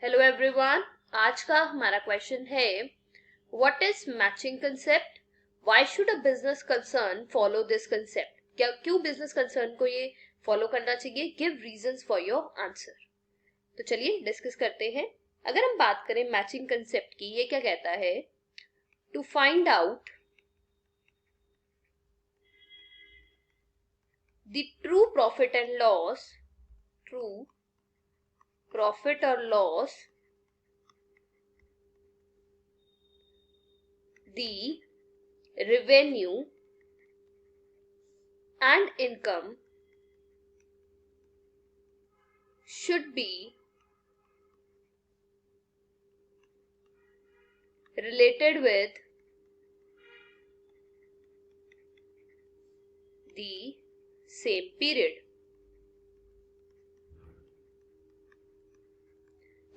Hello everyone, आज का हमारा क्वेश्चन है what is matching concept, why should a business concern follow this concept. क्या क्यों बिजनेस कंसर्न को ये फॉलो करना चाहिए, give reasons for your answer. तो चलिए डिस्कस करते हैं। अगर हम बात करें मैचिंग कंसेप्ट की, ये क्या कहता है, to find out the true profit and loss, true profit और loss, the revenue and income should be related with the same period।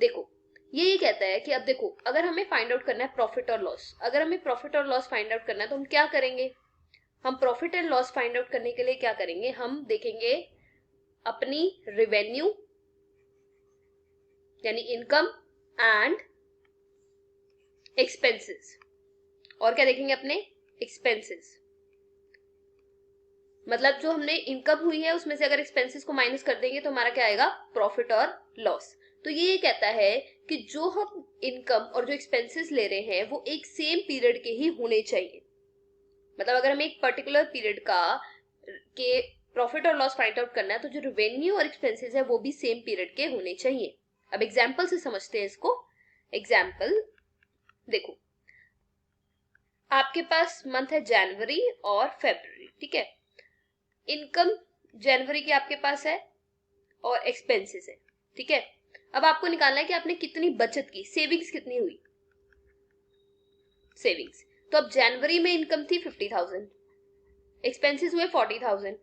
देखो ये कहता है कि अब देखो, अगर हमें फाइंड आउट करना है प्रॉफिट और लॉस, अगर हमें प्रॉफिट और लॉस फाइंड आउट करना है तो हम क्या करेंगे। हम profit and loss find out करने के लिए क्या करेंगे, हम देखेंगे अपनी रेवेन्यू यानी इनकम एंड एक्सपेंसेस, और क्या देखेंगे अपने एक्सपेंसेस। मतलब जो हमने इनकम हुई है उसमें से अगर एक्सपेंसेस को माइनस कर देंगे तो हमारा क्या आएगा, प्रॉफिट और लॉस। तो ये कहता है कि जो हम इनकम और जो एक्सपेंसेस ले रहे हैं वो एक सेम पीरियड के ही होने चाहिए। मतलब अगर हमें एक पर्टिकुलर पीरियड का के प्रॉफिट और लॉस फाइंड आउट करना है तो जो रेवेन्यू और एक्सपेंसेस है वो भी सेम पीरियड के होने चाहिए। अब एग्जाम्पल से समझते हैं इसको। एग्जाम्पल देखो, आपके पास मंथ है जनवरी और फेब्रुवरी, ठीक है। इनकम जनवरी की आपके पास है और एक्सपेंसेस है, ठीक है। अब आपको निकालना है कि आपने कितनी बचत की, सेविंग्स कितनी हुई, सेविंग्स। तो अब जनवरी में इनकम थी 50,000, एक्सपेंसेस हुए 40,000,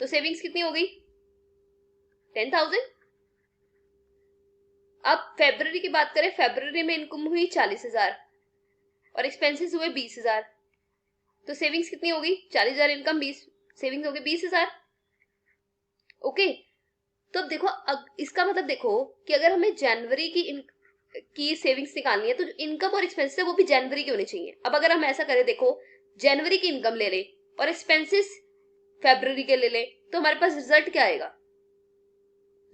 तो सेविंग्स कितनी हो गई 10,000। अब फेब्रुवरी की बात करें, फेब्रुवरी में इनकम हुई 40,000 और एक्सपेंसेस हुए 20,000, तो सेविंग्स कितनी हो गई 40,000 इनकम 20, सेविंग्स हो गई 20,000। ओके, तो अब देखो, इसका मतलब देखो कि अगर हमें जनवरी की सेविंग्स निकालनी है तो जो इनकम और एक्सपेंसेस है वो भी जनवरी की होनी चाहिए। अब अगर हम ऐसा करें, देखो जनवरी की इनकम ले ले और एक्सपेंसेस फेब्रुवरी के ले ले, तो हमारे पास रिजल्ट क्या आएगा,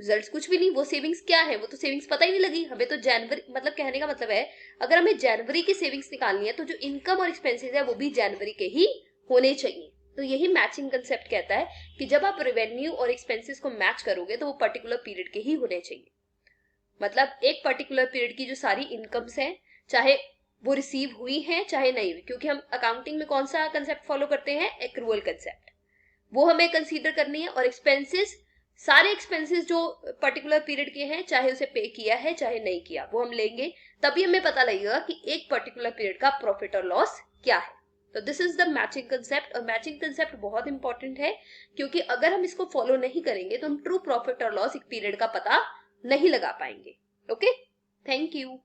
रिजल्ट कुछ भी नहीं। वो सेविंग्स क्या है, वो तो सेविंग्स पता ही नहीं लगी हमें। तो जनवरी, मतलब कहने का मतलब है अगर हमें जनवरी की सेविंग्स निकालनी है तो जो इनकम और एक्सपेंसेस है वो भी जनवरी के ही होने चाहिए। तो यही मैचिंग कंसेप्ट कहता है कि जब आप रेवेन्यू और एक्सपेंसेस को मैच करोगे तो वो पर्टिकुलर पीरियड के ही होने चाहिए। मतलब एक पर्टिकुलर पीरियड की जो सारी इनकम्स हैं, चाहे वो रिसीव हुई हैं चाहे नहीं हुई, क्योंकि हम अकाउंटिंग में कौन सा कंसेप्ट फॉलो करते हैं, एक्रूअल कंसेप्ट, वो हमें कंसीडर करनी है। और एक्सपेंसेस, सारे एक्सपेंसेस जो पर्टिकुलर पीरियड के हैं, चाहे उसे पे किया है चाहे नहीं किया, वो हम लेंगे। तभी हमें पता लगेगा कि एक पर्टिकुलर पीरियड का प्रॉफिट और लॉस क्या है। तो this is the matching concept. और मैचिंग कंसेप्ट बहुत इंपॉर्टेंट है, क्योंकि अगर हम इसको फॉलो नहीं करेंगे तो हम ट्रू प्रॉफिट और लॉस एक पीरियड का पता नहीं लगा पाएंगे। Okay, thank you.